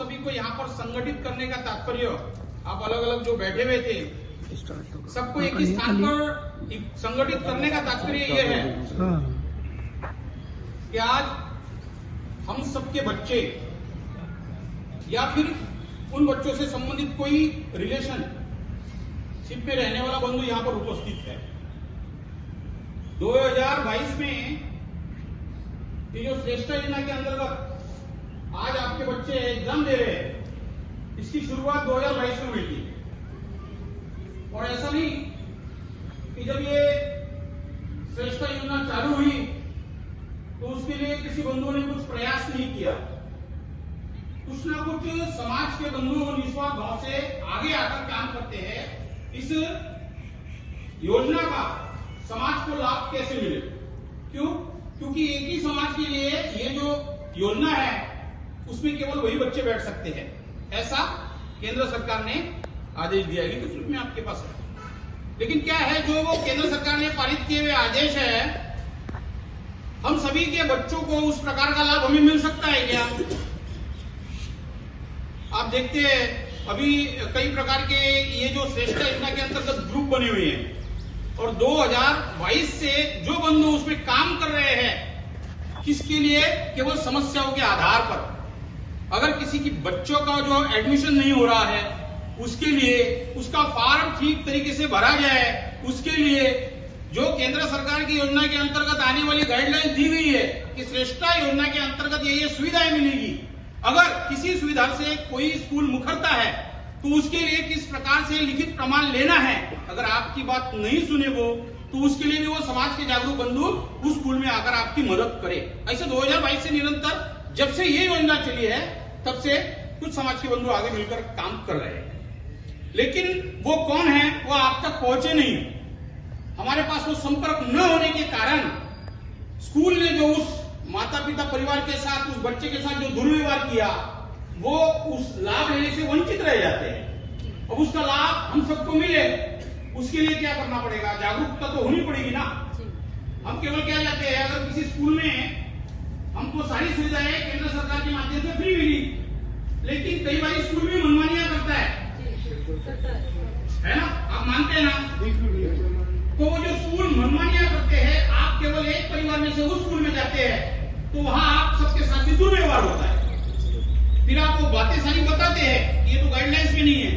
सभी को यहाँ पर संगठित करने का तात्पर्य, आप अलग अलग जो बैठे हुए थे सबको एक ही स्थान पर संगठित करने का तात्पर्य ये है कि आज हम सबके बच्चे या फिर उन बच्चों से संबंधित कोई रिलेशनशिप में रहने वाला बंधु यहाँ पर उपस्थित है। 2022 में ये जो श्रेष्ठ योजना के अंतर्गत आज आपके बच्चे एग्जाम दे रहे हैं, इसकी शुरुआत 2022 में हुई थी। और ऐसा नहीं कि जब ये श्रेष्ठ योजना चालू हुई तो उसके लिए किसी बंधुओं ने कुछ प्रयास नहीं किया। कुछ ना कुछ समाज के बंधु निस्वार्थ भाव से आगे आकर काम करते हैं। इस योजना का समाज को लाभ कैसे मिले? क्यों? क्योंकि एक ही समाज के लिए ये जो योजना है उसमें केवल वही बच्चे बैठ सकते हैं, ऐसा केंद्र सरकार ने आदेश दिया है। तो में आपके पास है, लेकिन क्या है जो वो केंद्र सरकार ने पारित किए हुए आदेश है, हम सभी के बच्चों को उस प्रकार का लाभ हमें मिल सकता है क्या? आप देखते हैं अभी कई प्रकार के ये जो श्रेष्ठ योजना के अंतर्गत ग्रुप बने हुए हैं और 2022 से जो बंधु उसमें काम कर रहे हैं, किसके लिए? केवल समस्याओं के आधार पर। अगर किसी की बच्चों का जो एडमिशन नहीं हो रहा है उसके लिए उसका फॉर्म ठीक तरीके से भरा जाए, उसके लिए जो केंद्र सरकार की योजना के अंतर्गत आने वाली गाइडलाइन दी गई है कि श्रेष्ठता योजना के अंतर्गत ये सुविधाएं मिलेगी। अगर किसी सुविधा से कोई स्कूल मुखरता है तो उसके लिए किस प्रकार से लिखित प्रमाण लेना है, अगर आपकी बात नहीं सुने वो तो उसके लिए भी वो समाज के जागरूक बंधु उस स्कूल में आकर आपकी मदद करे। ऐसे 2022 से निरंतर जब से ये योजना चली है तब से कुछ समाज के बंधु आगे मिलकर काम कर रहे हैं, लेकिन वो कौन है वो आप तक पहुंचे नहीं। हमारे पास वो संपर्क न होने के कारण स्कूल ने जो उस माता पिता परिवार के साथ उस बच्चे के साथ जो दुर्व्यवहार किया वो उस लाभ लेने से वंचित रह जाते हैं। अब उसका लाभ हम सबको मिले उसके लिए क्या करना पड़ेगा? जागरूकता तो होनी पड़ेगी ना। हम केवल क्या जाते हैं, अगर किसी स्कूल में हमको सारी सुविधाएं केंद्र सरकार के माध्यम से फ्री मिली, लेकिन कई बार स्कूल भी मनमानियां करता है ना? आप मानते हैं ना? तो वो जो स्कूल मनमानियां करते हैं, आप केवल एक परिवार में से उस स्कूल में जाते हैं तो वहां आप सबके साथ भी दुर्व्यवहार होता है। फिर आप वो बातें सारी बताते हैं ये तो गाइडलाइंस में नहीं है,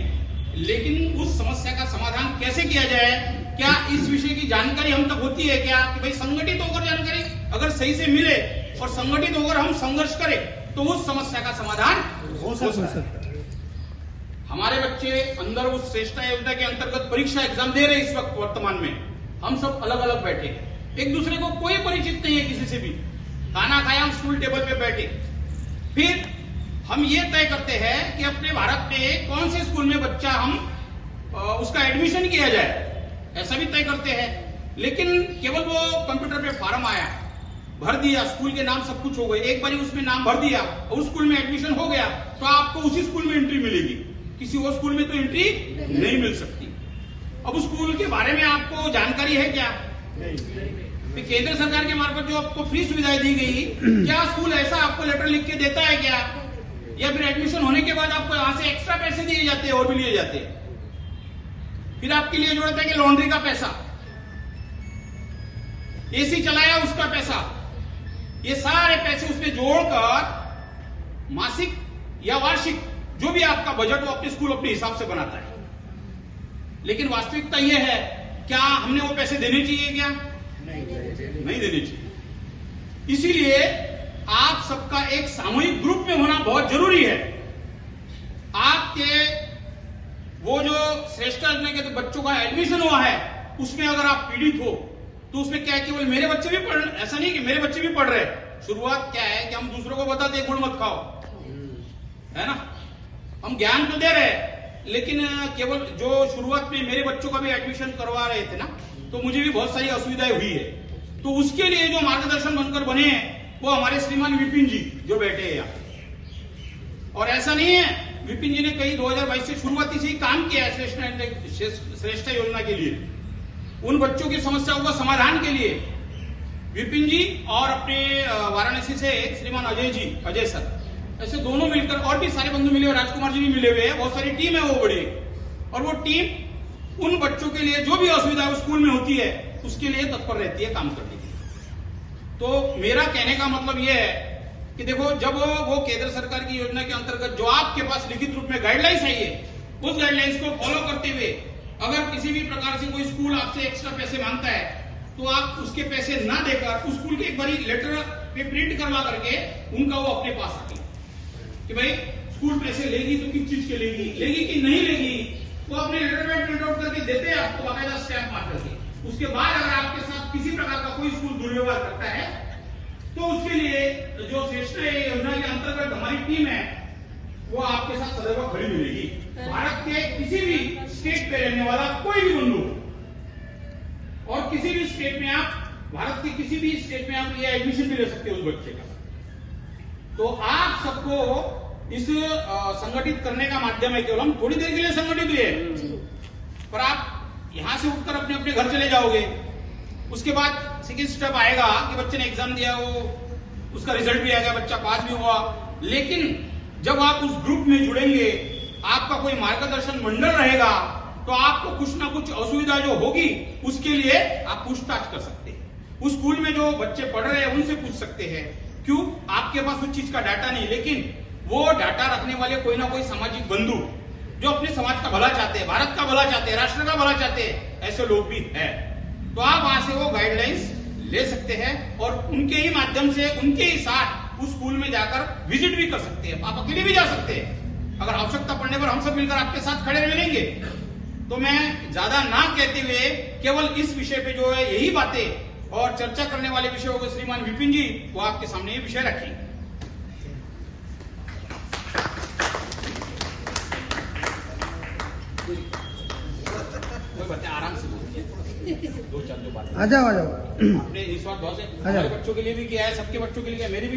लेकिन उस समस्या का समाधान कैसे किया जाए? क्या इस विषय की जानकारी हम तक होती है क्या? कि भाई संगठित होकर जानकारी अगर सही से मिले और संगठित होकर हम संघर्ष करें तो उस समस्या का समाधान हो सकता है। हमारे बच्चे अंदर उस श्रेष्ठ योजना के अंतर्गत परीक्षा एग्जाम दे रहे इस वक्त वर्तमान में। हम सब अलग अलग बैठे, एक दूसरे को कोई परिचित नहीं है किसी से भी। खाना खाया हम स्कूल टेबल पे बैठे, फिर हम ये तय करते हैं कि अपने भारत में कौन से स्कूल में बच्चा हम उसका एडमिशन किया जाए, ऐसा भी तय करते हैं। लेकिन केवल वो कंप्यूटर पे फॉर्म आया, भर दिया, स्कूल के नाम सब कुछ हो गए, एक बार उसमें नाम भर दिया और उस स्कूल में एडमिशन हो गया तो आपको उसी स्कूल में एंट्री मिलेगी, किसी और स्कूल में तो एंट्री नहीं मिल सकती। अब उस स्कूल के बारे में आपको जानकारी है क्या? नहीं। केंद्र सरकार के मार्फत जो आपको फ्री सुविधाएं दी गई, क्या स्कूल ऐसा आपको लेटर लिख के देता है क्या? या फिर एडमिशन होने के बाद आपको यहां से एक्स्ट्रा पैसे दिए जाते हैं और भी लिए जाते हैं? फिर आपके लिए जरूरत है कि लॉन्ड्री का पैसा, एसी चलाया उसका पैसा, ये सारे पैसे उसमें जोड़कर मासिक या वार्षिक जो भी आपका बजट हो अपने स्कूल अपने हिसाब से बनाता है। लेकिन वास्तविकता यह है, क्या हमने वो पैसे देने चाहिए क्या? नहीं देने चाहिए। इसीलिए आप सबका एक सामूहिक ग्रुप में होना बहुत जरूरी है। आपके वो जो श्रेष्ठ योजना के बच्चों का एडमिशन हुआ है उसमें अगर आप पीड़ित हो तो उसमें क्या है, केवल मेरे बच्चे भी पढ़, ऐसा नहीं कि मेरे बच्चे भी पढ़ रहे। शुरुआत क्या है कि हम दूसरों को बताते हैं गुड़ मत खाओ, है ना? हम ज्ञान तो दे रहे हैं, लेकिन केवल जो शुरुआत में मेरे बच्चों का भी एडमिशन करवा रहे थे ना, तो मुझे भी बहुत सारी असुविधाएं हुई है। तो उसके लिए जो मार्गदर्शन बनकर बने हैं वो हमारे श्रीमान विपिन जी जो बैठे हैं यहाँ। और ऐसा नहीं है, विपिन जी ने कई 2022 से शुरुआती से ही काम किया है श्रेष्ठ योजना के लिए, उन बच्चों की समस्याओं का समाधान के लिए। विपिन जी और अपने वाराणसी से श्रीमान अजय जी, अजय सर, ऐसे दोनों मिलकर और भी सारे बंधु मिले लिए राजकुमार जी भी मिले हुए हैं, बहुत सारी टीम है वो बड़ी, और वो टीम उन बच्चों के लिए जो भी असुविधा उस स्कूल में होती है उसके लिए तत्पर रहती है काम करने के लिए। तो मेरा कहने का मतलब यह है कि देखो, जब वो केंद्र सरकार की योजना के अंतर्गत जो आपके पास लिखित रूप में गाइडलाइंस आई है, उस गाइडलाइंस को फॉलो करते हुए अगर किसी भी प्रकार से कोई स्कूल आपसे एक्स्ट्रा पैसे मांगता है तो आप उसके पैसे ना देकर उस स्कूल के एक बारी लेटर पे प्रिंट करवा करके उनका वो अपने पास रखें कि भाई स्कूल पैसे लेगी तो किस चीज के लेगी कि नहीं लेगी, वो अपने लेटर पे प्रिंट आउट करके देते हैं आपको बाकायदा स्टैंप मार करके। उसके बाद अगर आपके साथ किसी प्रकार का कोई स्कूल दुर्व्यवहार करता है तो उसके लिए जो श्रेष्ठ योजना के अंतर्गत हमारी टीम है वो आपके साथ सदैव खड़ी मिलेगी। भारत के किसी भी स्टेट पे रहने वाला कोई भी बंधु और किसी भी स्टेट में आप भारत के किसी भी स्टेट में आप ये एडमिशन भी ले सकते हो उस बच्चे का। तो आप सबको इस संगठित करने का माध्यम है, केवल हम थोड़ी देर के लिए संगठित हुए, पर आप यहां से उठकर अपने अपने घर चले जाओगे। उसके बाद सेकेंड स्टेप आएगा कि बच्चे ने एग्जाम दिया, वो उसका रिजल्ट भी आएगा, बच्चा पास भी हुआ, लेकिन जब आप उस ग्रुप में जुड़ेंगे, आपका कोई मार्गदर्शन मंडल रहेगा, तो आपको कुछ ना कुछ असुविधा जो होगी उसके लिए आप पूछताछ कर सकते हैं। उस स्कूल में जो बच्चे पढ़ रहे हैं उनसे पूछ सकते हैं। क्यों? आपके पास उस चीज का डाटा नहीं, लेकिन वो डाटा रखने वाले कोई ना कोई सामाजिक बंधु जो अपने समाज का भला चाहते हैं, भारत का भला चाहते हैं, राष्ट्र का भला चाहते हैं, ऐसे लोग भी हैं। तो आप वहां से वो गाइडलाइंस ले सकते हैं और उनके ही माध्यम से उनके ही साथ उस स्कूल में जाकर विजिट भी कर सकते हैं। आप अकेले भी जा सकते हैं, अगर आवश्यकता पड़ने पर हम सब मिलकर आपके साथ खड़े मिलेंगे। तो मैं ज्यादा ना कहते हुए केवल इस विषय पे जो है यही बातें और चर्चा करने वाले विषयों को श्रीमान विपिन जी वो आपके सामने ये विषय रखेंगे। आराम से दो चार बात आ जाओ आपने इस बार बहुत से हमारे बच्चों के लिए भी किया है, सबके बच्चों के लिए किया, मेरी भी